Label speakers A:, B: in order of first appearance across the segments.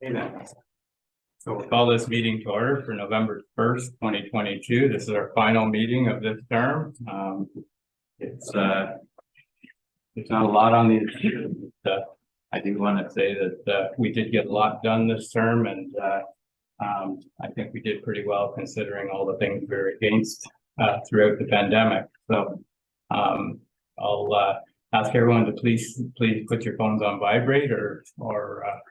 A: Amen. So we'll call this meeting to order for November 1st, 2022. This is our final meeting of this term. There's not a lot on the agenda, but I do want to say that we did get a lot done this term, and I think we did pretty well considering all the things we were against throughout the pandemic. So I'll ask everyone to please put your phones on vibrate or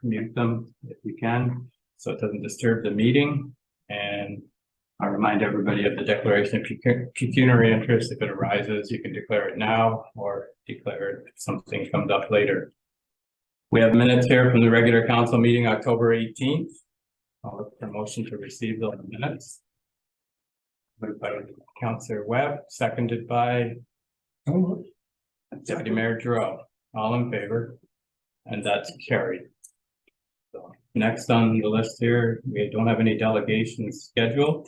A: mute them if you can, so it doesn't disturb the meeting. And I'll remind everybody of the declaration of pecuniary interest. If it arises, you can declare it now or declare it if something comes up later. We have minutes here from the regular council meeting October 18th. I'll look for a motion to receive those minutes. Moved by Councillor Webb, seconded by Deputy Mayor Giroux. All in favor? And that's carried. So next on the list here, we don't have any delegations scheduled.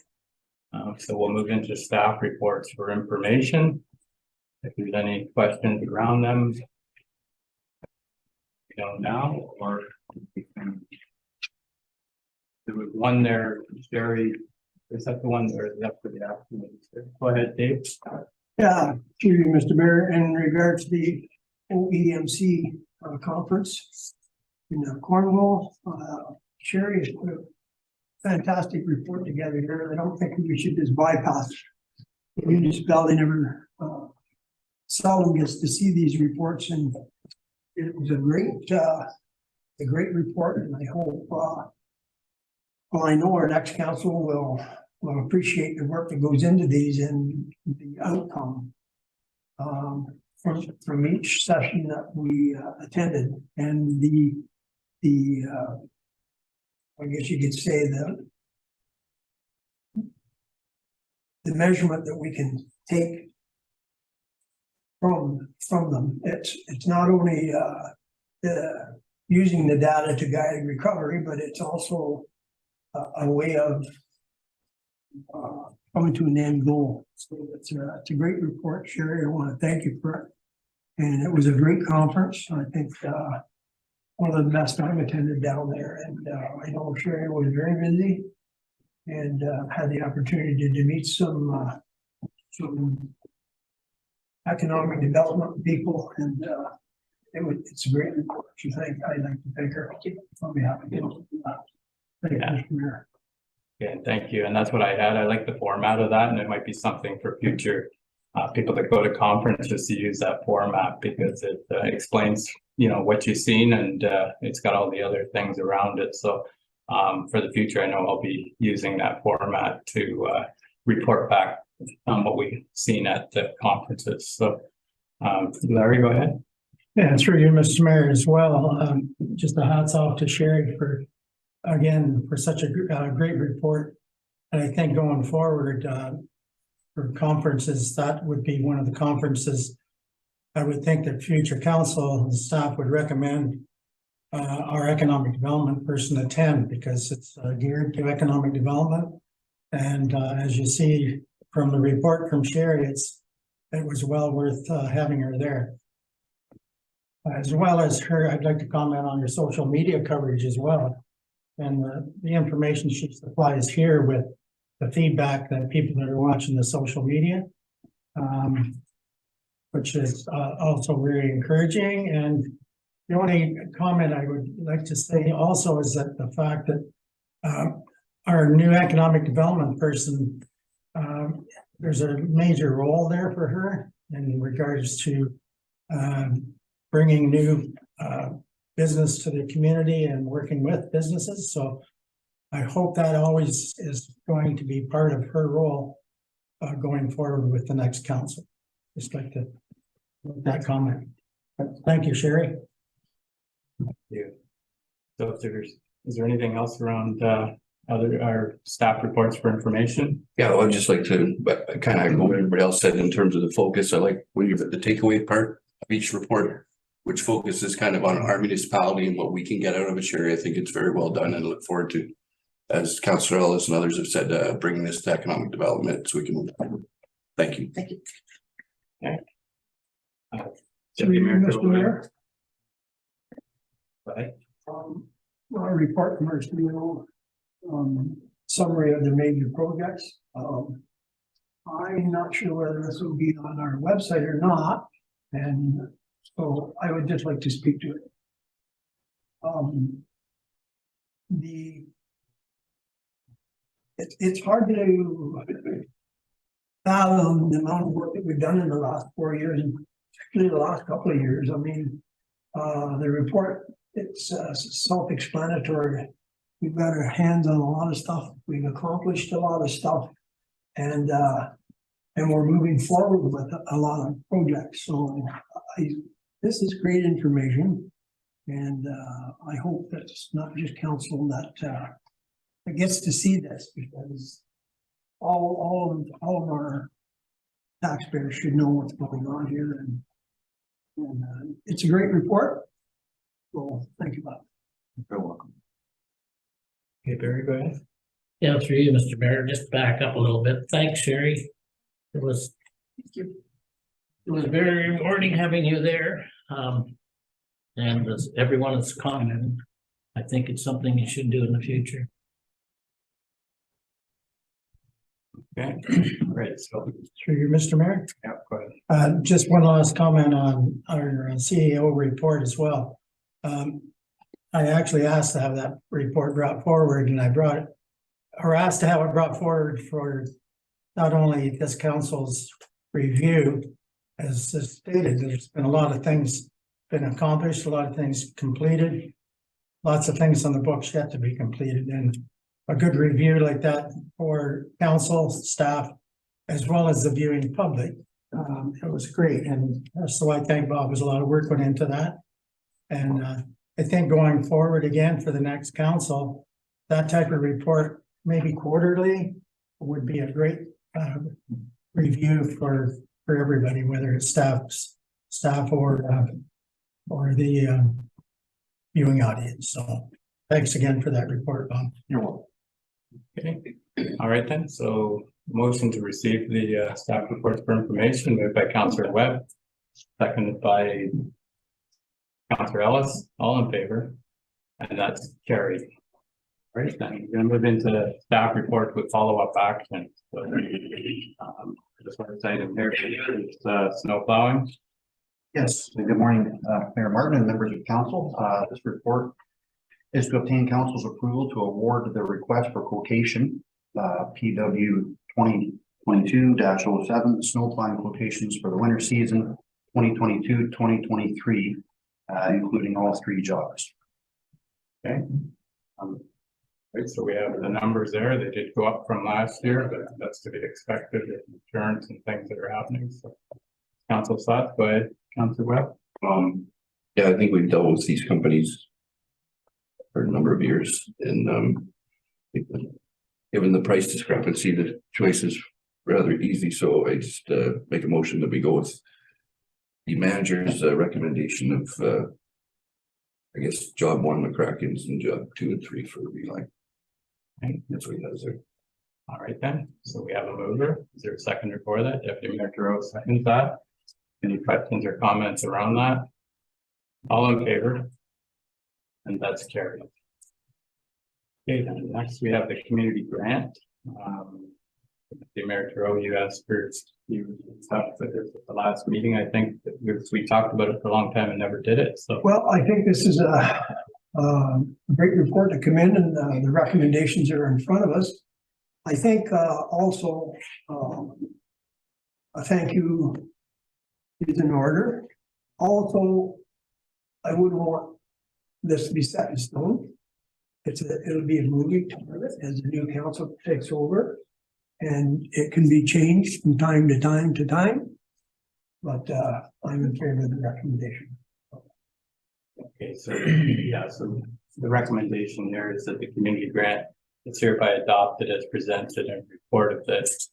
A: So we'll move into staff reports for information. If there's any questions around them, we don't now, or there was one there, Jerry. Is that the one there left for the afternoon? Go ahead, Dave.
B: Yeah, through you, Mr. Mayor, in regards to the OEMC conference in Cornwall, Sherry has put a fantastic report together here. I don't think we should just bypass it. The municipality never seldom gets to see these reports, and it was a great report, and I hope well, I know our next council will appreciate the work that goes into these and the outcome from each session that we attended, and the I guess you could say the measurement that we can take from them. It's not only using the data to guide recovery, but it's also a way of coming to an end goal. So it's a great report, Sherry. I want to thank you for it. And it was a great conference. I think one of the best I've attended down there. And I know Sherry was very busy and had the opportunity to meet some economic development people, and it's a great report. I'd like to thank her on behalf of you. Thank you, Mr. Mayor.
A: Yeah, thank you. And that's what I had. I like the format of that, and it might be something for future people that go to conferences to use that format, because it explains, what you've seen, and it's got all the other things around it. So for the future, I know I'll be using that format to report back on what we've seen at the conferences. So Larry, go ahead.
C: Yeah, through you, Mr. Mayor, as well. Just a hats off to Sherry for such a great report. And I think going forward for conferences, that would be one of the conferences I would think that future council and staff would recommend our economic development person attend, because it's geared to economic development. And as you see from the report from Sherry, it was well worth having her there. As well as her, I'd like to comment on her social media coverage as well. And the information she supplies here with the feedback that people that are watching the social media, which is also very encouraging. And the only comment I would like to say also is that the fact that our new economic development person, there's a major role there for her in regards to bringing new business to the community and working with businesses. So I hope that always is going to be part of her role going forward with the next council. Just like to make that comment. Thank you, Sherry.
A: Thank you. So is there anything else around our staff reports for information?
D: Yeah, I'd just like to kind of echo what everybody else said in terms of the focus. I like when you've got the takeaway part of each report, which focuses kind of on our municipality and what we can get out of it. Sherry, I think it's very well done, and I look forward to, as Councillor Ellis and others have said, bringing this to economic development so we can move forward. Thank you.
B: Thank you.
A: Okay.
B: Deputy Mayor.
A: Right.
B: report from our CEO, summary of the major projects. I'm not sure whether this will be on our website or not, and so I would just like to speak to it. It's hard to fathom the amount of work that we've done in the last 4 years, and particularly the last couple of years. I mean, the report, it's self-explanatory. We've got our hands on a lot of stuff. We've accomplished a lot of stuff, and we're moving forward with a lot of projects. So this is great information, and I hope that it's not just council that gets to see this, because all of our taxpayers should know what's going on here, and it's a great report. So thank you, Bob.
A: You're welcome. Okay, Barry, go ahead.
E: Yeah, through you, Mr. Mayor, just back up a little bit. Thanks, Sherry. It was very rewarding having you there. And as everyone has commented, I think it's something you should do in the future.
A: Okay, great. So,
C: Through you, Mr. Mayor.
A: yeah, go ahead.
C: Just one last comment on our CEO report as well. I actually asked to have that report brought forward, and I brought it, or asked to have it brought forward for not only this council's review, as stated, there's been a lot of things been accomplished, a lot of things completed, lots of things on the books yet to be completed, and a good review like that for council, staff, as well as the viewing public. It was great, and so I thank Bob. There's a lot of work went into that, and I think going forward again for the next council, that type of report, maybe quarterly, would be a great review for everybody, whether it's staff or the viewing audience. So thanks again for that report, Bob.
A: You're welcome. Okay, all right then. So motion to receive the staff reports for information moved by Councillor Webb, seconded by Councillor Ellis, all in favor, and that's carried. Right, then we're gonna move into staff report with follow-up action. So, this first item here is snow plowing.
F: Yes, good morning, Mayor Martin and members of council. This report is to obtain council's approval to award the request for quotation, PW 2022-07, snow plowing quotations for the winter season 2022-2023, including all 3 jobs.
A: Okay. Right, so we have the numbers there. They did go up from last year, but that's to be expected with insurance and things that are happening. So, council thoughts, go ahead, Councillor Webb.
D: Yeah, I think we've dealt with these companies for a number of years, and given the price discrepancy, the choice is rather easy. So I just make a motion that we go with the manager's recommendation of I guess job 1 McCracken's and job 2 and 3 for Reline.
A: Okay.
D: That's what he has there.
A: All right then, so we have a mover. Is there a seconder for that? Deputy Mayor Giroux seconds that. Any questions or comments around that? All in favor? And that's carried. Okay, then next we have the community grant. The Mayor Giroux, you asked for you stuff at the last meeting. I think that we talked about it for a long time and never did it. So
B: Well, I think this is a great report to come in, and the recommendations are in front of us. I think also a thank you is in order. Also, I wouldn't want this to be set in stone. It'll be a moving target as the new council takes over, and it can be changed from time to time to time. But I'm in favor of the recommendation.
A: okay, so yeah, so the recommendation there is that the community grant is hereby adopted as presented in report of this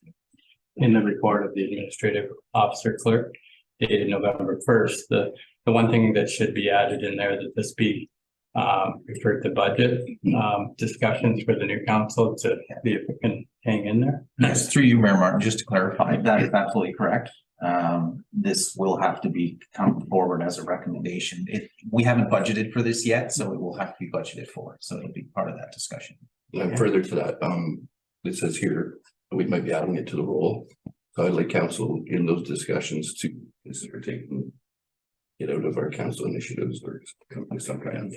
A: in the report of the administrative officer clerk dated November 1st. The one thing that should be added in there, that this be referred to budget discussions for the new council to see if it can hang in there.
G: Yes, through you, Mayor Martin, just to clarify, that is absolutely correct. This will have to come forward as a recommendation. We haven't budgeted for this yet, so it will have to be budgeted for. So it'll be part of that discussion.
D: And further to that, it says here, we might be adding it to the role. So I'd like council in those discussions to consider taking it out of our council initiatives or come to some kind of,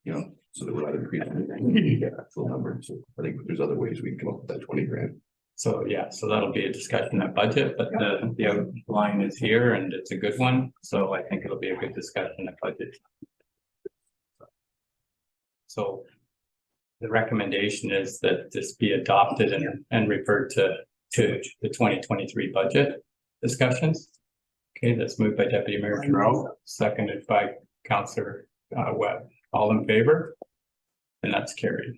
D: you know, so that we're not increasing the actual number. So I think there's other ways we can come up with that 20 grand.
A: So, yeah, so that'll be a discussion at budget, but the outline is here and it's a good one. So I think it'll be a good discussion at budget. So the recommendation is that this be adopted and referred to the 2023 budget discussions. Okay, that's moved by Deputy Mayor Giroux, seconded by Councillor Webb. All in favor? And that's carried.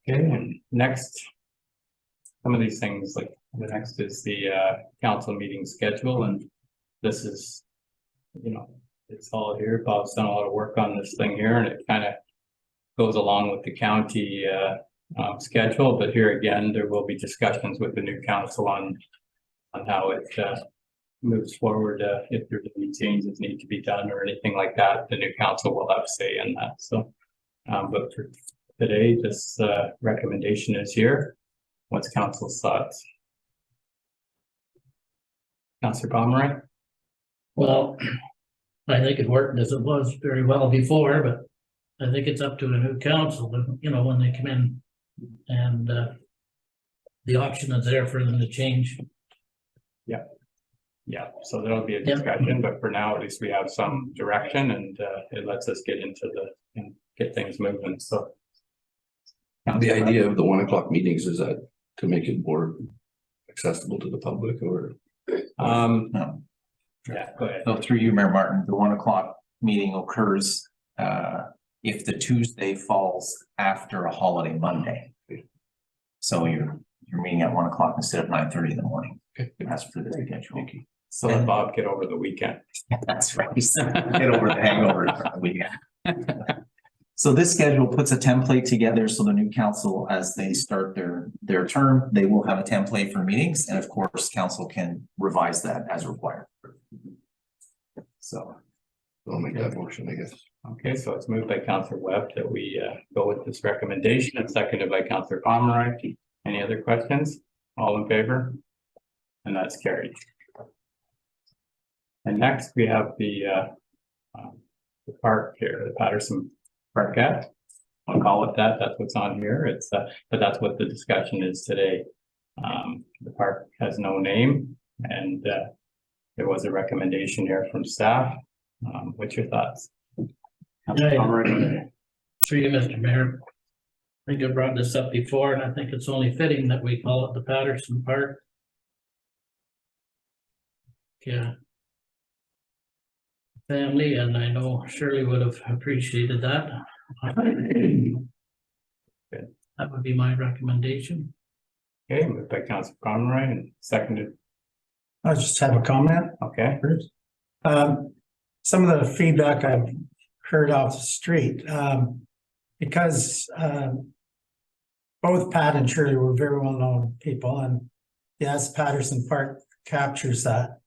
A: Okay, and next, some of these things, like the next is the council meeting schedule, and this is, you know, it's all here. Bob's done a lot of work on this thing here, and it kind of goes along with the county schedule, but here again, there will be discussions with the new council on how it moves forward. If there's any changes need to be done or anything like that, the new council will have say in that. So, but for today, this recommendation is here. What's council's thoughts? Councillor Pomeroy?
E: Well, I think it worked as it was very well before, but I think it's up to a new council, you know, when they come in and the option is there for them to change.
A: Yeah, so there'll be a discussion, but for now, at least we have some direction and it lets us get into and get things moving, so.
D: The idea of the 1 o'clock meetings, is that to make it more accessible to the public or?
G: No.
A: Yeah, go ahead.
G: So through you, Mayor Martin, the 1 o'clock meeting occurs if the Tuesday falls after a holiday Monday. So you're meeting at 1 o'clock instead of 9:30 in the morning. As for the schedule.
A: So let Bob get over the weekend.
G: That's right. Get over the hangover for the weekend. So this schedule puts a template together, so the new council, as they start their term, they will have a template for meetings, and of course, council can revise that as required. So
D: I'll make that motion, I guess.
A: Okay, so it's moved by Councillor Webb that we go with this recommendation and seconded by Councillor Pomeroy. Any other questions? All in favor? And that's carried. And next we have the park here, the Patterson Parkette. I'll call it that. That's what's on here. It's but that's what the discussion is today. The park has no name, and there was a recommendation here from staff. What's your thoughts?
E: Through you, Mr. Mayor. I think I brought this up before, and I think it's only fitting that we call it the Patterson Park. Yeah. Family, and I know Shirley would have appreciated that. That would be my recommendation.
A: Okay, moved by Councillor Pomeroy and seconded.
C: I just have a comment.
A: Okay.
C: Some of the feedback I've heard off the street, because both Pat and Shirley were very well-known people, and yes, Patterson Park captures that.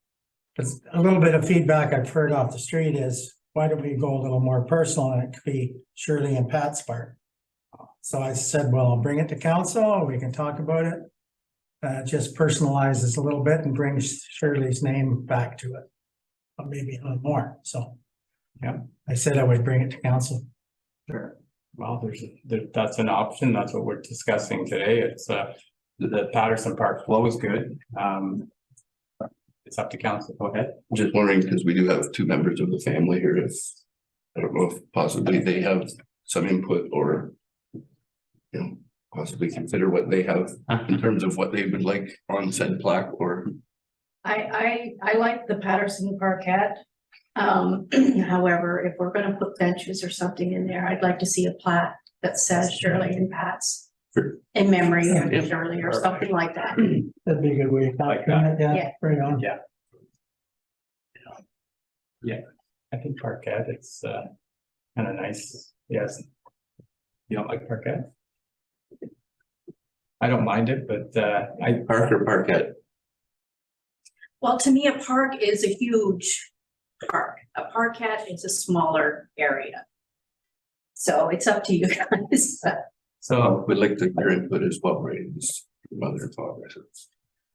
C: But a little bit of feedback I've heard off the street is, why don't we go a little more personal, and it could be Shirley and Pat's part. So I said, well, I'll bring it to council, we can talk about it. Just personalizes a little bit and brings Shirley's name back to it. Maybe a little more, so.
A: Yeah.
C: I said I would bring it to council.
A: Sure. Well, that's an option. That's what we're discussing today. It's the Patterson Park flow is good. It's up to council. Go ahead.
D: Just wondering, because we do have 2 members of the family here, if I don't know if possibly they have some input or, you know, possibly consider what they have in terms of what they would like on said plaque or.
H: I like the Patterson Parkette. However, if we're gonna put benches or something in there, I'd like to see a plaque that says Shirley and Pat's in memory of Shirley or something like that.
C: That'd be a good way.
A: Like that.
C: Yeah, right on.
A: Yeah. Yeah, I think parquet, it's kind of nice. Yes. You don't like parquet? I don't mind it, but
D: Park or Parkette?
H: Well, to me, a park is a huge park. A parkette is a smaller area. So it's up to you guys.
A: so,
D: We'd like to hear input as well, right? Just mother thought.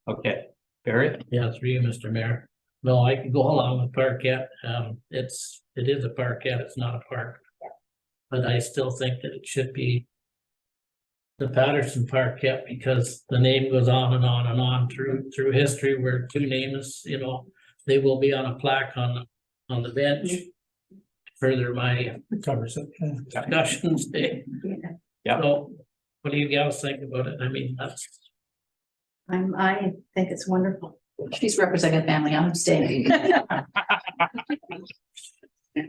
A: okay, Barry?
E: Yeah, through you, Mr. Mayor. No, I can go along with parkette. It is a parkette, it's not a park. But I still think that it should be the Patterson Parkette, because the name goes on and on and on through history, where two names, you know, they will be on a plaque on the bench. Further my
C: Covers it. Yeah.
E: discussions.
A: Yeah.
E: So what do you guys think about it? I mean, that's.
H: I think it's wonderful.
I: She's representing a family, I'm staying.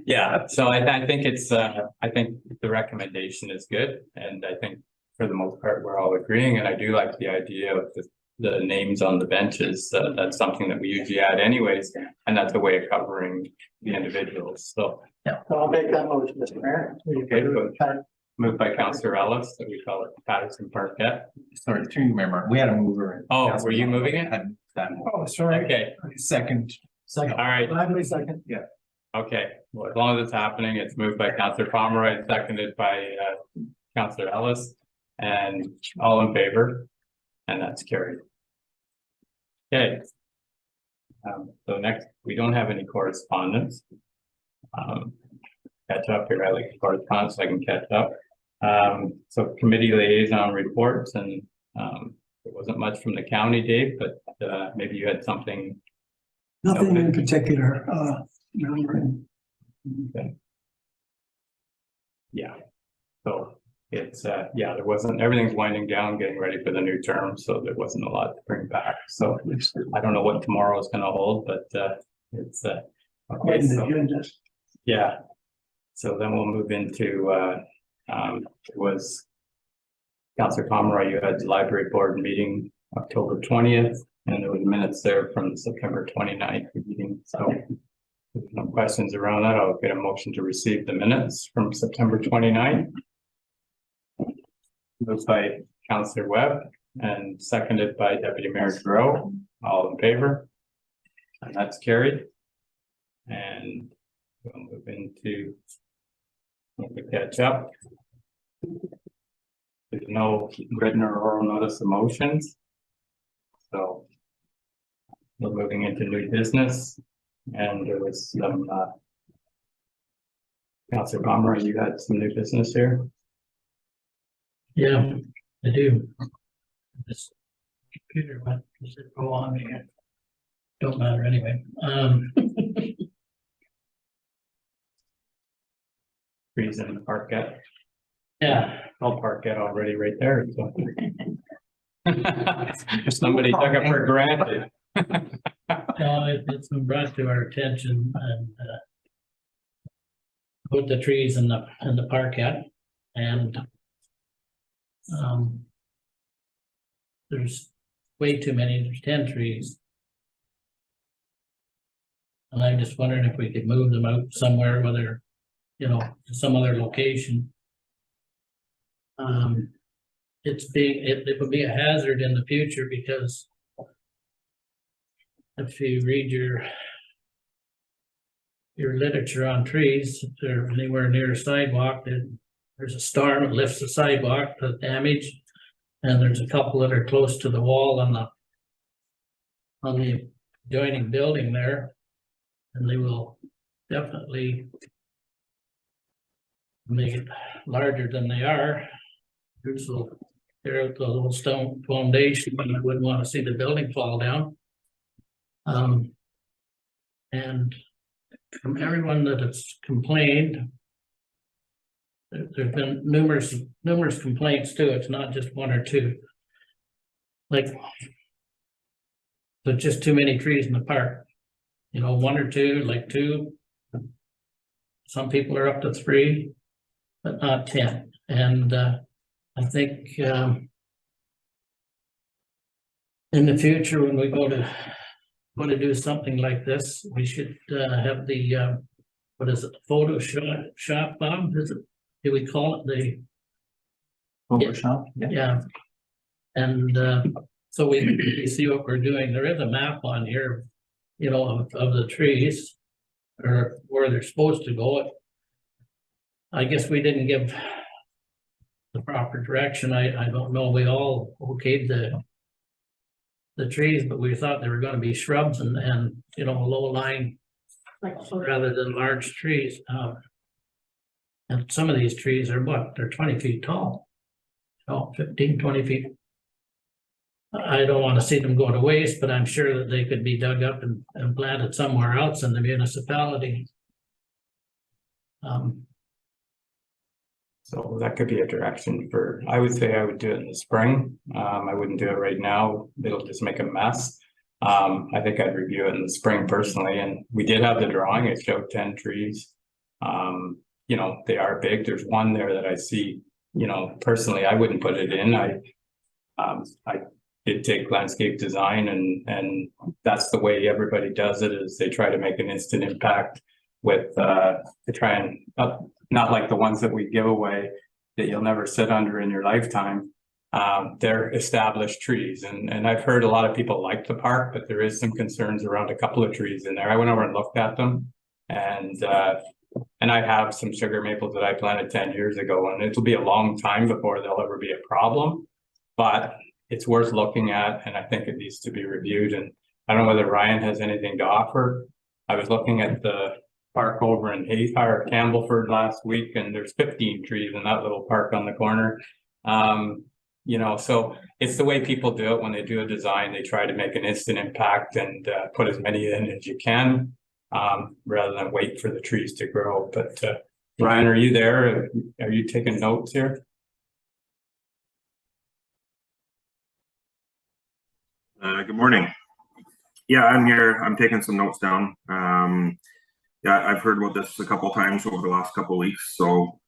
A: Yeah, so I think it's, I think the recommendation is good, and I think for the most part, we're all agreeing, and I do like the idea of the names on the benches. That's something that we usually add anyways, and that's a way of covering the individuals, so.
C: So I'll make that motion, Mr. Mayor.
A: Okay, good. Moved by Councillor Ellis, that we call it Patterson Parkette.
G: Sorry, through you, Mayor Martin, we had a mover.
A: Oh, were you moving it?
G: Had that one.
C: Oh, sorry.
A: Okay,
G: Second.
A: all right,
C: Gladly second.
G: Yeah.
A: okay, well, as long as it's happening, it's moved by Councillor Pomeroy, seconded by Councillor Ellis, and all in favor, and that's carried. Okay. So next, we don't have any correspondence. Catch up here, I like correspondence, so I can catch up. So committee liaison reports, and there wasn't much from the county, Dave, but maybe you had something.
B: Nothing in particular, remembering.
A: Okay. Yeah, so it's, yeah, there wasn't, everything's winding down, getting ready for the new term, so there wasn't a lot to bring back, so I don't know what tomorrow is gonna hold, but it's okay, so, yeah. So then we'll move into it was Councillor Pomeroy, you had the library board meeting October 20th, and there was minutes there from the September 29th meeting, so if there's no questions around that, I'll get a motion to receive the minutes from September 29th. Moved by Councillor Webb and seconded by Deputy Mayor Giroux. All in favor? And that's carried. And we'll move into the catch up. There's no written or oral notice of motions. So we're moving into new business, and there was some Councillor Pomeroy, you had some new business here.
E: Yeah, I do. This computer went, does it go on here? Don't matter anyway.
A: Trees in the parkette.
E: Yeah,
A: I'll park it already right there, so. Somebody took it for granted.
E: it's been brought to our attention, and put the trees in the parkette, and there's way too many, there's 10 trees. And I'm just wondering if we could move them out somewhere, whether, you know, to some other location. It would be a hazard in the future, because if you read your literature on trees, if they're anywhere near a sidewalk, then there's a storm that lifts the sidewalk, the damage, and there's a couple that are close to the wall on the adjoining building there, and they will definitely make it larger than they are. So they're out the little stone foundation, but I wouldn't want to see the building fall down. And from everyone that has complained, there's been numerous complaints too. It's not just one or two. Like, there's just too many trees in the park. You know, one or two, like 2. Some people are up to 3, but not 10. And I think in the future, when we go to do something like this, we should have the what is it, Photoshop, Bob? Is it? Do we call it the
G: Photoshop?
E: yeah, And so we see what we're doing. There is a map on here, you know, of the trees or where they're supposed to go. I guess we didn't give the proper direction. I don't know. We all okayed the trees, but we thought they were gonna be shrubs and, you know, low lying rather than large trees. And some of these trees are what? They're 20 feet tall. You know, 15, 20 feet. I don't want to see them go to waste, but I'm sure that they could be dug up and planted somewhere else in the municipality.
A: So that could be a direction for, I would say I would do it in the spring. I wouldn't do it right now. It'll just make a mess. I think I'd review it in the spring personally, and we did have the drawing. It showed 10 trees. You know, they are big. There's one there that I see, you know, personally, I wouldn't put it in. I did take landscape design and that's the way everybody does it, is they try to make an instant impact with, to try and, not like the ones that we give away that you'll never sit under in your lifetime. They're established trees, and I've heard a lot of people like the park, but there is some concerns around a couple of trees in there. I went over and looked at them, and I have some sugar maples that I planted 10 years ago, and it'll be a long time before they'll ever be a problem, but it's worth looking at, and I think it needs to be reviewed. And I don't know whether Ryan has anything to offer. I was looking at the park over in Campbellford last week, and there's 15 trees in that little park on the corner. You know, so it's the way people do it. When they do a design, they try to make an instant impact and put as many in as you can, rather than wait for the trees to grow. But Ryan, are you there? Are you taking notes here?
J: Good morning. Yeah, I'm here. I'm taking some notes down. Yeah, I've heard about this a couple times over the last couple of weeks. So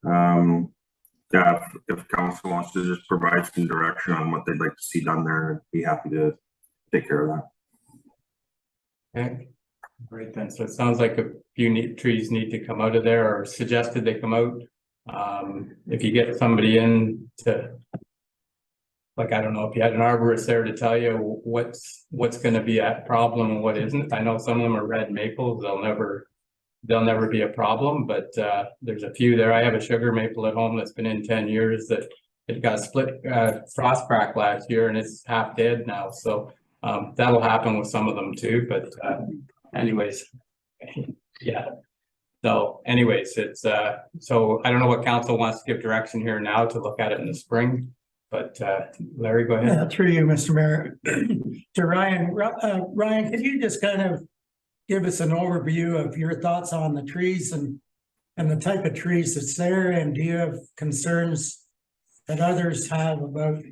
J: yeah, if council wants to just provide some direction on what they'd like to see done there, I'd be happy to take care of that.
A: Okay, great then. So it sounds like a few trees need to come out of there, or suggested they come out. If you get somebody in to, like, I don't know if you had an arborist there to tell you what's going to be a problem and what isn't. I know some of them are red maples. They'll never be a problem, but there's a few there. I have a sugar maple at home that's been in 10 years that it got split frost crack last year, and it's half dead now. So that'll happen with some of them too. But anyways, yeah. So anyways, it's so I don't know what council wants to give direction here now to look at it in the spring. But Larry, go ahead.
C: Yeah, through you, Mr. Mayor. To Ryan, Ryan, could you just kind of give us an overview of your thoughts on the trees and the type of trees that's there? And do you have concerns that others have about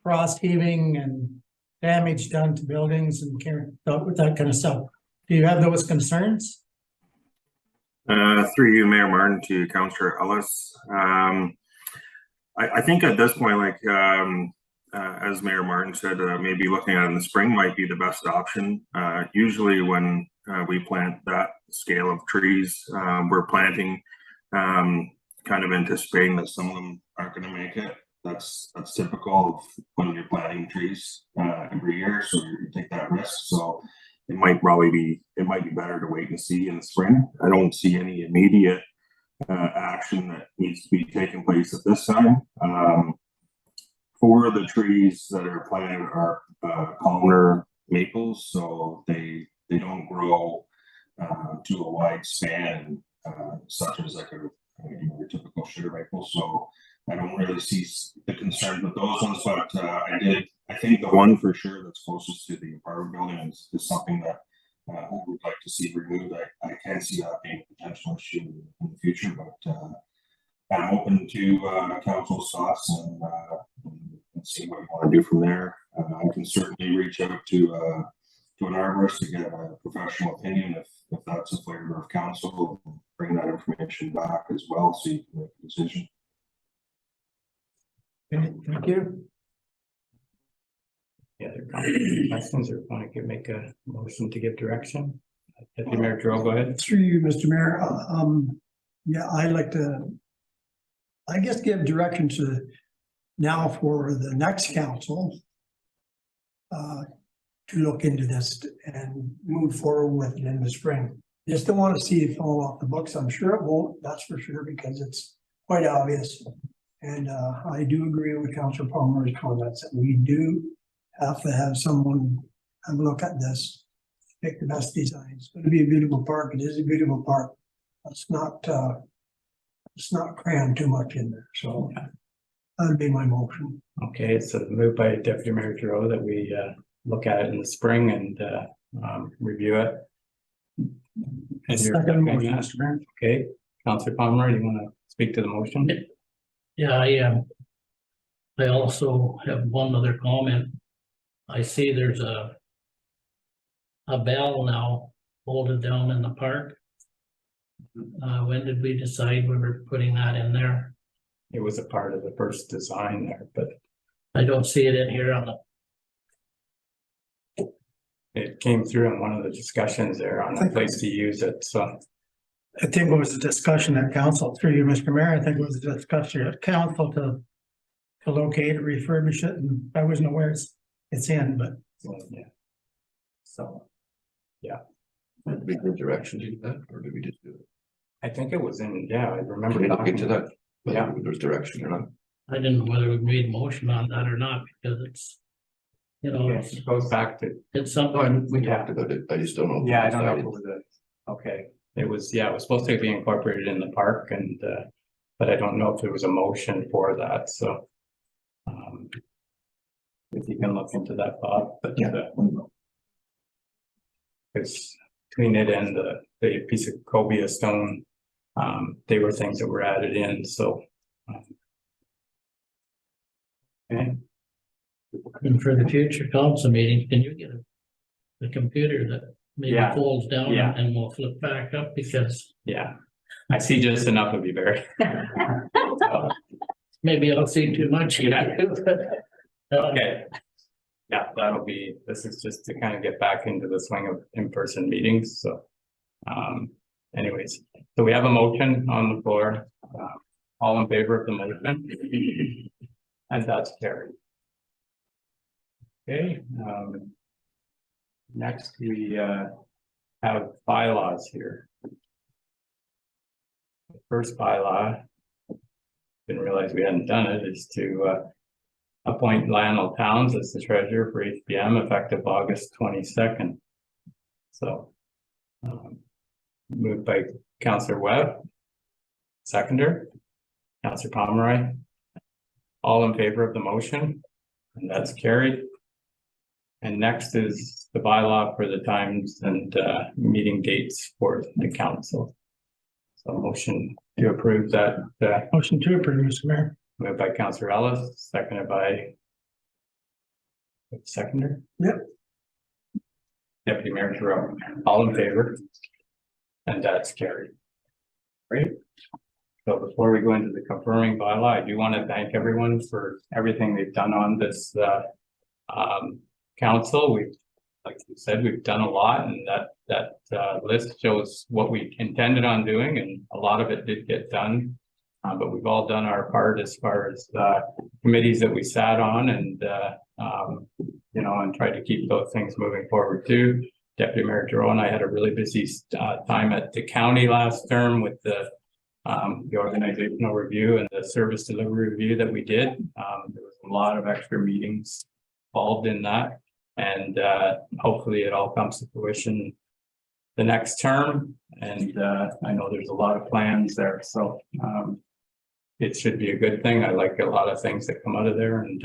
C: frost heaving and damage done to buildings and with that kind of stuff? Do you have those concerns?
J: Through you, Mayor Martin, to Councillor Ellis. I think at this point, like as Mayor Martin said, maybe looking at it in the spring might be the best option. Usually when we plant that scale of trees, we're planting kind of anticipating that some of them aren't going to make it. That's typical of when you're planting trees every year, so you take that risk. So it might be better to wait and see in the spring. I don't see any immediate action that needs to be taking place at this time. For the trees that are planted are columnar maples, so they don't grow to a wide span such as like a typical sugar maple. So I don't really see the concern with those ones, but I think the one for sure that's closest to the apartment building is something that I would like to see removed. I can see that being a potential issue in the future, but I'm open to council's thoughts and see what you want to do from there. I can certainly reach out to an arborist to get a professional opinion if that's a flavor of council. Bring that information back as well so you can make a decision.
C: Okay, thank you.
A: Yeah, questions or want to make a motion to give direction? Deputy Mayor Joe, go ahead.
B: Through you, Mr. Mayor. Yeah, I'd like to, I guess, give direction to now for the next council to look into this and move forward with it in the spring. Just don't want to see it fall off the books. I'm sure it won't, that's for sure, because it's quite obvious. And I do agree with Councilor Palmer's comments that we do have to have someone have a look at this, pick the best design. It's going to be a beautiful park. It is a beautiful park. Let's not cram too much in there. So that'd be my motion.
A: Okay, so moved by Deputy Mayor Giroux that we look at it in the spring and review it. And you're
C: Second motion,
A: seconding that?
C: Mr. Mayor.
A: Okay, Councilor Palmer, you want to speak to the motion?
E: Yeah, I also have one other comment. I see there's a bell now bolted down in the park. When did we decide we were putting that in there?
A: It was a part of the first design there, but
E: I don't see it in here on the,
A: it came through in one of the discussions there on a place to use it, so.
C: I think it was a discussion at council through you, Mr. Mayor. I think it was a discussion at council to locate it, refurbish it, and I wasn't aware it's in, but
A: Yeah. So,
D: Did we give direction to that, or did we just do it?
A: I think it was in, yeah, I remember.
D: Can we look into
A: talking-
D: that? Whether there's direction or not?
E: I didn't know whether we made a motion on that or not, because it's, you know,
A: Yeah, it goes back to,
E: it's
D: No,
E: something,
D: we talked about it, I just don't know. if
A: yeah, I
D: we
A: don't know if it
D: decided.
A: was okay, it was supposed to be incorporated in the park and, but I don't know if there was a motion for that, so. If you can look into that, Bob, but. Because between it and the piece of cobia stone, they were things that were added in, so. Okay,
E: and for the future council meeting, can you get a computer that maybe
A: Yeah.
E: folds down
A: Yeah.
E: and will flip back up, because
A: yeah, I see just enough of you, Barry. So,
E: maybe I'll see too much.
A: Yeah. Okay. Yeah, this is just to kind of get back into the swing of in-person meetings, so. Anyways, so we have a motion on the floor, all in favor of the motion? And that's carried. Okay, next we have bylaws here. The first bylaw, didn't realize we hadn't done it, is to appoint Lionel Towns as the treasurer for HBM effective August 22nd. So moved by Councillor Webb, seconder, Councillor Pomeroy. All in favor of the motion, and that's carried. And next is the bylaw for the times and meeting dates for the council. So motion to approve that,
C: motion to approve, Mr. Mayor.
A: moved by Councillor Ellis, seconded by seconder.
B: Yep.
A: Deputy Mayor Giroux, all in favor? And that's carried. Great. So before we go into the confirming bylaw, I do want to thank everyone for everything they've done on this council. We've, like you said, we've done a lot, and that list shows what we intended on doing, and a lot of it did get done. But we've all done our part as far as committees that we sat on, and you know, and tried to keep those things moving forward too. Deputy Mayor Giroux and I had a really busy time at the county last term with the organizational review and the service delivery review that we did. There was a lot of extra meetings involved in that, and hopefully it all comes to fruition the next term. And I know there's a lot of plans there, so it should be a good thing. I like a lot of things that come out of there, and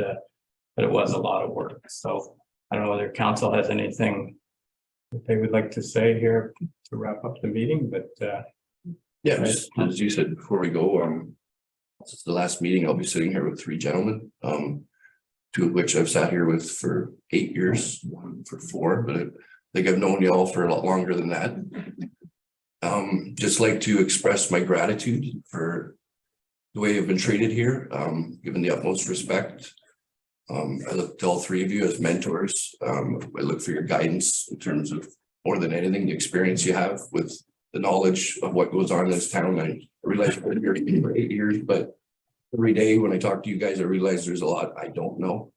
A: but it was a lot of work. So I don't know whether council has anything that they would like to say here to wrap up the meeting, but
D: Yeah, just as you said before we go, this is the last meeting. I'll be sitting here with three gentlemen, two of which I've sat here with for 8 years, one for 4, but I think I've known you all for a lot longer than that. Just like to express my gratitude for the way you've been treated here, given the utmost respect. I look to all three of you as mentors. I look for your guidance in terms of, more than anything, the experience you have with the knowledge of what goes on in this town. I realize I've been here for 8 years, but every day when I talk to you guys, I realize there's a lot I don't know.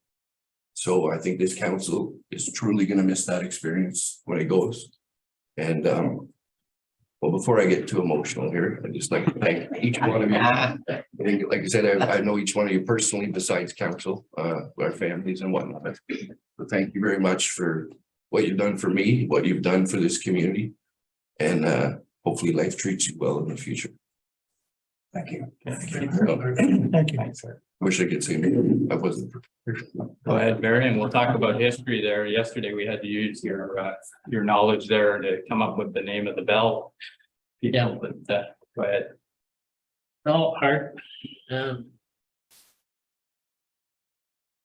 D: So I think this council is truly gonna miss that experience when it goes. And well, before I get too emotional here, I'd just like to thank each one of you. I think, like I said, I know each one of you personally besides council, our families and whatnot. So thank you very much for what you've done for me, what you've done for this community. And hopefully life treats you well in the future.
B: Thank you.
C: Thank you.
A: Thanks, sir.
D: Wish I could say more. I wasn't.
A: Go ahead, Barry, and we'll talk about history there. Yesterday, we had to use your knowledge there to come up with the name of the bell.
E: Yeah.
A: But go ahead.
E: No, Art,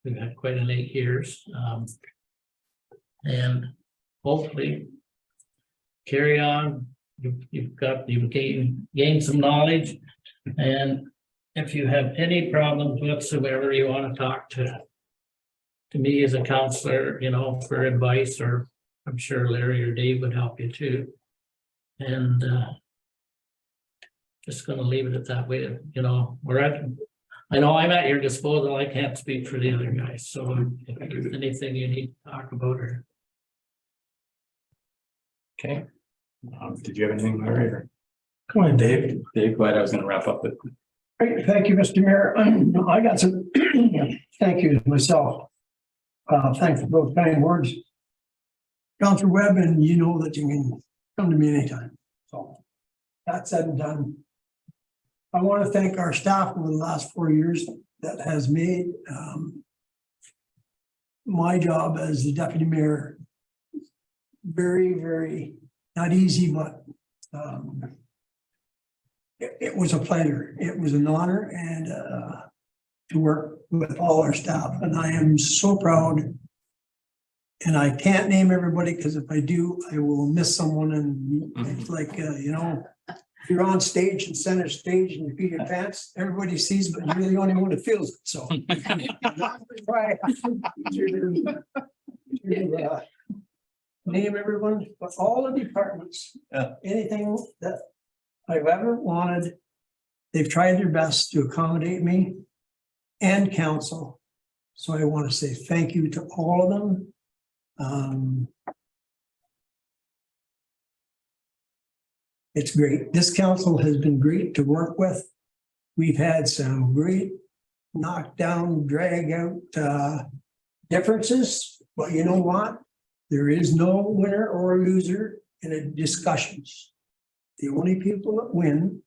E: we've had quite an 8 years, and hopefully carry on. You've gained some knowledge, and if you have any problems whatsoever, you want to talk to me as a counselor, you know, for advice, or I'm sure Larry or Dave would help you too. And just gonna leave it at that way, you know, I know I'm at your disposal. I can't speak for the other guys, so if there's anything you need to talk about or.
A: Okay. Did you have anything, Larry? Or
C: Come on, Dave.
A: Dave, go ahead. I was gonna wrap up with.
B: Great, thank you, Mr. Mayor. I got some thank you myself. Thanks for those kind words. Councilor Webb, and you know that you can come to me anytime. So that said and done. I want to thank our staff over the last 4 years that has made my job as the deputy mayor very, very not easy, but it was a pleasure. It was an honor and to work with all our staff. And I am so proud. And I can't name everybody because if I do, I will miss someone. And it's like, you know, if you're on stage and center stage and you pee your pants, everybody sees, but you're the only one that feels it. So. Name everyone, but all the departments, anything that I've ever wanted, they've tried their best to accommodate me and council. So I want to say thank you to all of them. It's great. This council has been great to work with. We've had some great knockdown, drag out differences, but you know what? There is no winner or loser in a discussions. The only people that win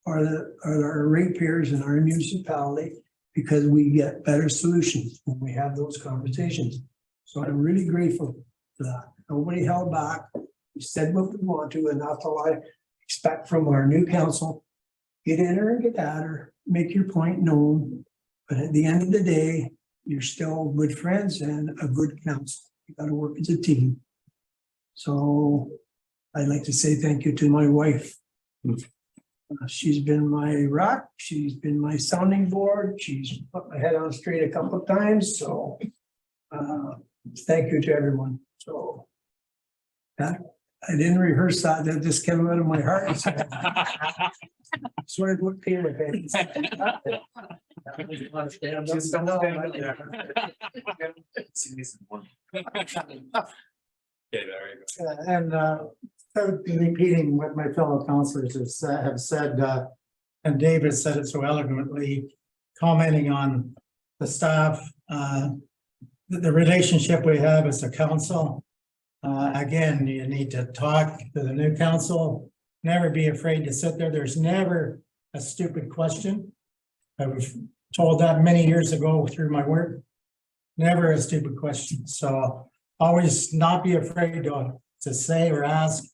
B: are our ratepayers in our municipality because we get better solutions when we have those conversations. So I'm really grateful for that. Nobody held back. We said what we want to, and that's all I expect from our new council. Get in her and get at her, make your point known. But at the end of the day, you're still good friends and a good council. You got to work as a team. So I'd like to say thank you to my wife. She's been my rock. She's been my sounding board. She's put my head on straight a couple of times. So thank you to everyone. So that I didn't rehearse that. That just came out of my heart. So, sort of what came with it.
C: And repeating what my fellow councilors have said, and David said it so eloquently, commenting on the staff, the relationship we have as a council. Again, you need to talk to the new council. Never be afraid to sit there. There's never a stupid question. I was told that many years ago through my work. Never a stupid question. So always not be afraid to say or ask.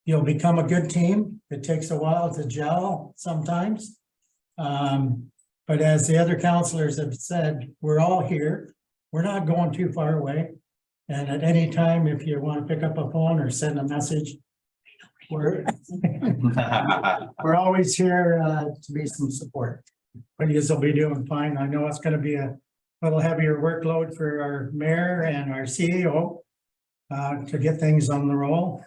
C: You'll become a good team. It takes a while to gel sometimes. But as the other councilors have said, we're all here. We're not going too far away. And at any time, if you want to pick up a phone or send a message, we're always here to be some support. But you'll be doing fine. I know it's going to be a little heavier workload for our mayor and our CEO to get things on the roll,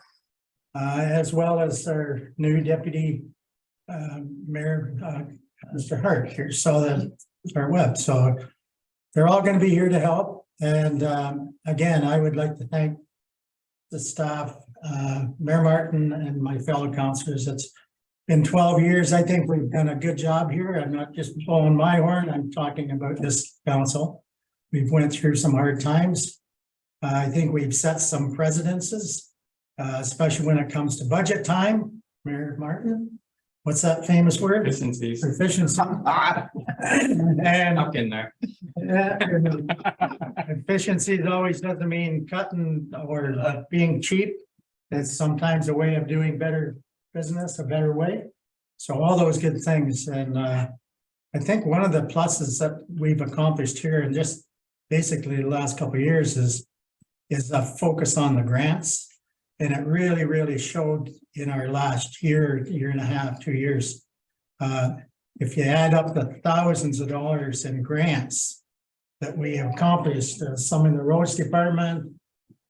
C: as well as our new deputy mayor Mr. Hart here, so that, or Webb, so they're all gonna be here to help. And again, I would like to thank the staff, Mayor Martin and my fellow councilors. It's been 12 years. I think we've done a good job here. I'm not just blowing my horn. I'm talking about this council. We've went through some hard times. I think we've set some precedences, especially when it comes to budget time. Mayor Martin, what's that famous word?
A: Efficiencies.
C: Efficiency. And
A: Up in there.
C: yeah, efficiency always doesn't mean cutting or being cheap. It's sometimes a way of doing better business, a better way. So all those good things. And I think one of the pluses that we've accomplished here in just basically the last couple of years is a focus on the grants. And it really, really showed in our last year and a half, 2 years. If you add up the thousands of dollars in grants that we have accomplished, some in the roads department,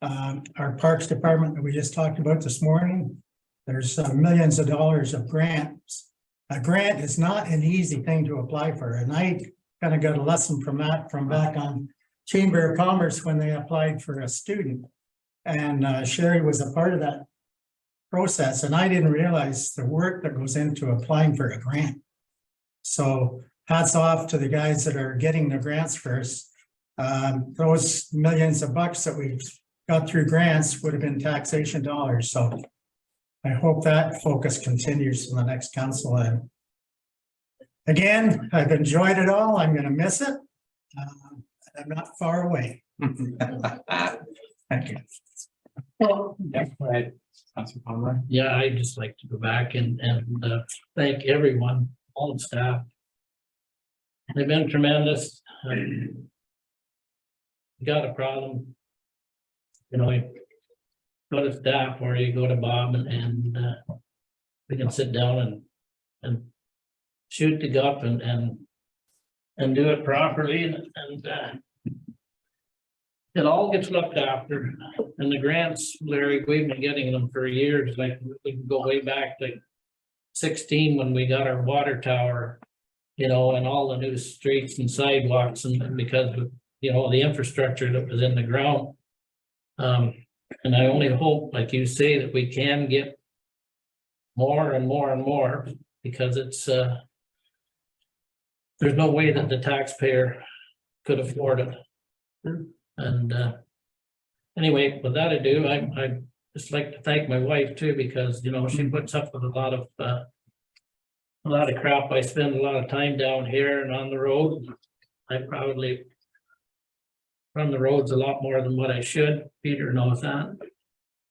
C: our parks department that we just talked about this morning, there's millions of dollars of grants. A grant is not an easy thing to apply for. And I kind of got a lesson from that from back on Chamber of Commerce when they applied for a student. And Sherry was a part of that process. And I didn't realize the work that goes into applying for a grant. So hats off to the guys that are getting the grants first. Those millions of bucks that we've got through grants would have been taxation dollars. So I hope that focus continues in the next council. And again, I've enjoyed it all. I'm going to miss it. I'm not far away. Thank you.
A: Yeah, right. Councilor Palmer.
E: Yeah, I'd just like to go back and thank everyone, all the staff. They've been tremendous. You got a problem, you know, you go to staff or you go to Bob and we can sit down and shoot the gup and do it properly and it all gets looked after. And the grants, Larry, we've been getting them for years. Like we can go way back to 16 when we got our water tower, you know, and all the new streets and sidewalks and because of, you know, the infrastructure that was in the ground. And I only hope, like you say, that we can get more and more and more because it's there's no way that the taxpayer could afford it. And anyway, with that ado, I just like to thank my wife too, because, you know, she puts up with a lot of crap. I spend a lot of time down here and on the road. I probably run the roads a lot more than what I should. Peter knows that.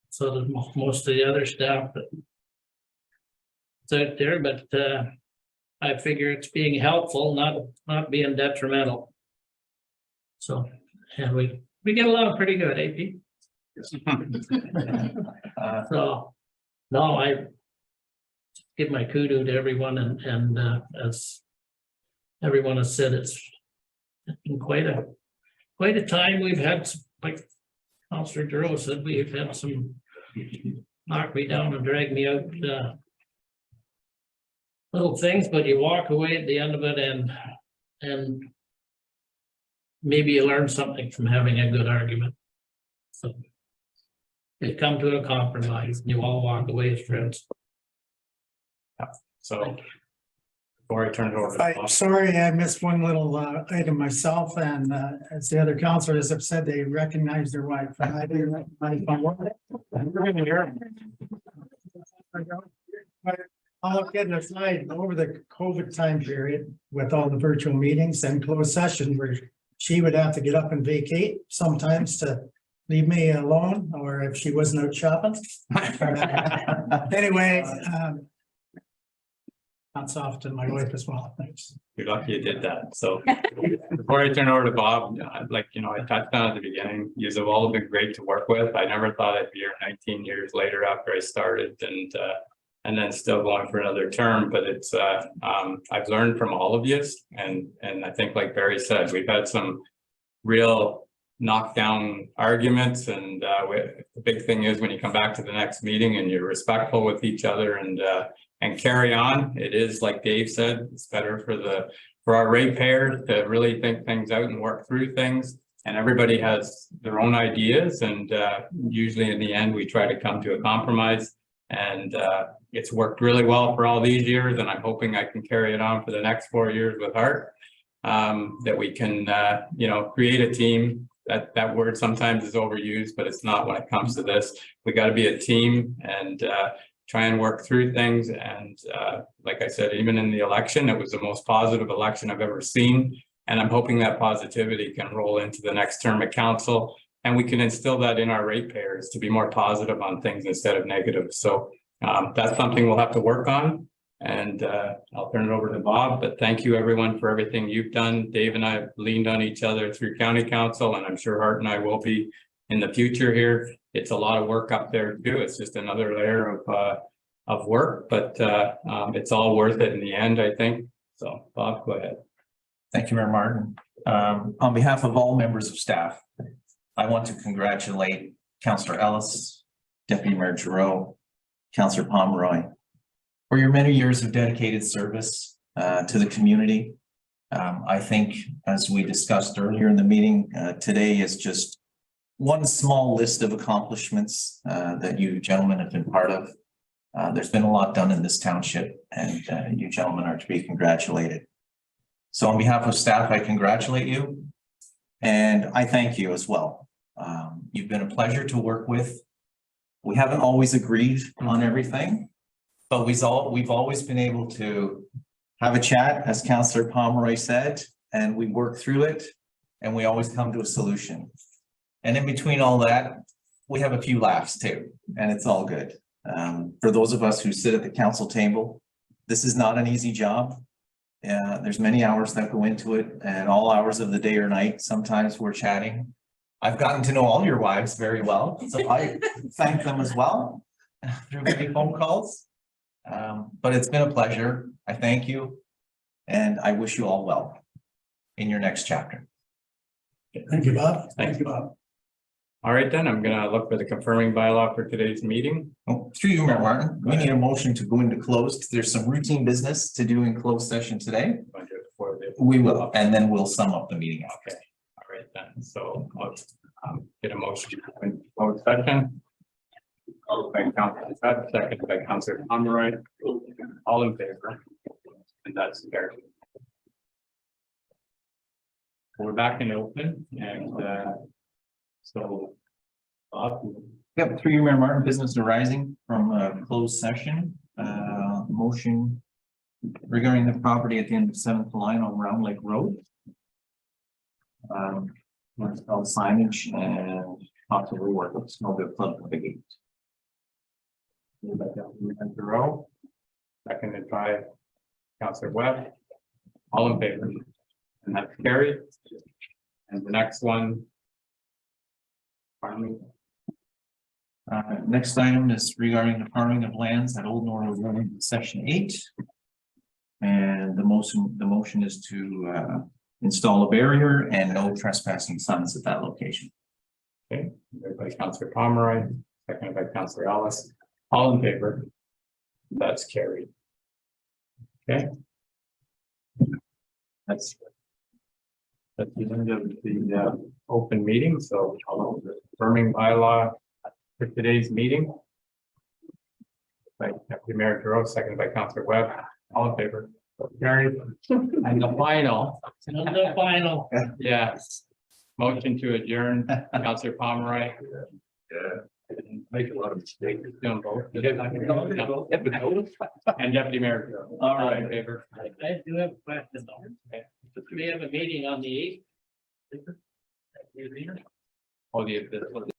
E: So does most of the other staff that's out there, but I figure it's being helpful, not being detrimental. So, and we get along pretty good, eh, Pete? So, no, I give my kudos to everyone and as everyone has said, it's been quite a time. We've had some, like Councillor Giroux said, we've had some knock me down and drag me out little things, but you walk away at the end of it and maybe you learn something from having a good argument. So you come to a compromise and you all walk away as friends.
A: So before I turn it over to
C: I'm
A: Bob.
C: sorry, I missed one little item myself, and as the other councilors have said, they recognize their wife. And I didn't recognize my wife. All kidding aside, over the COVID time period, with all the virtual meetings and closed session, where she would have to get up and vacate sometimes to leave me alone, or if she wasn't out shopping. Anyway, hats off to my wife as well. Thanks.
A: You're lucky you did that. So before I turn over to Bob, like, you know, I touched on at the beginning, you've all been great to work with. I never thought I'd be here 19 years later after I started and then still going for another term, but it's I've learned from all of you. And I think, like Barry said, we've had some real knockdown arguments, and the big thing is when you come back to the next meeting and you're respectful with each other and and carry on. It is, like Dave said, it's better for our ratepayers to really think things out and work through things. And everybody has their own ideas, and usually in the end, we try to come to a compromise. And it's worked really well for all these years, and I'm hoping I can carry it on for the next 4 years with Art. That we can, create a team. That word sometimes is overused, but it's not when it comes to this. We got to be a team and try and work through things. And like I said, even in the election, it was the most positive election I've ever seen. And I'm hoping that positivity can roll into the next term of council, and we can instill that in our ratepayers to be more positive on things instead of negative. So that's something we'll have to work on. And I'll turn it over to Bob, but thank you everyone for everything you've done. Dave and I have leaned on each other through county council, and I'm sure Hart and I will be in the future here. It's a lot of work up there too. It's just another layer of work, but it's all worth it in the end, I think. So Bob, go ahead.
G: Thank you, Mayor Martin. On behalf of all members of staff, I want to congratulate Councillor Ellis, Deputy Mayor Giroux, Councillor Pomeroy, for your many years of dedicated service to the community. I think, as we discussed earlier in the meeting, today is just one small list of accomplishments that you gentlemen have been part of. There's been a lot done in this township, and you gentlemen are to be congratulated. So on behalf of staff, I congratulate you, and I thank you as well. You've been a pleasure to work with. We haven't always agreed on everything, but we've always been able to have a chat, as Councillor Pomeroy said, and we work through it, and we always come to a solution. And in between all that, we have a few laughs too, and it's all good. For those of us who sit at the council table, this is not an easy job. There's many hours that go into it, and all hours of the day or night. Sometimes we're chatting. I've gotten to know all your wives very well, so I thank them as well through many phone calls. But it's been a pleasure. I thank you, and I wish you all well in your next chapter.
B: Thank you, Bob.
A: Thank you, Bob. All right, then I'm gonna look for the confirming bylaw for today's meeting.
G: Oh, through you, Mayor Martin, we need a motion to go into closed. There's some routine business to do in closed session today. We will, and then we'll sum up the meeting.
A: Okay, all right then. So let's get a motion to go into closed session. By Councilor Scott, second by Councilor Pomeroy. All in favor? And that's carried. We're back in open, and so Bob.
G: Yep, through you, Mayor Martin, business arising from a closed session, motion regarding the property at the end of 7th line on Round Lake Road. Let's call signage and possibly work with snowmobile club at the gate.
A: Seconded by Councilor Webb. All in favor? And that's carried. And the next one. Farming.
G: Next item is regarding the farming of lands at Old Norwood Road, section 8. And the motion is to install a barrier and no trespassing signs at that location.
A: Okay, moved by Councilor Pomeroy, seconded by Councilor Ellis. All in favor? That's carried. Okay. That's the end of the open meeting. So I'll confirming bylaw for today's meeting. By Deputy Mayor Giroux, seconded by Councilor Webb. All in favor? Carried. And the final.
E: The final.
A: Yes. Motion to adjourn, Councilor Pomeroy. Make a lot of mistakes. Doing both. And Deputy Mayor Giroux. All right, in favor.
E: I do have a question though. We have a meeting on the 8th.
A: Oh, the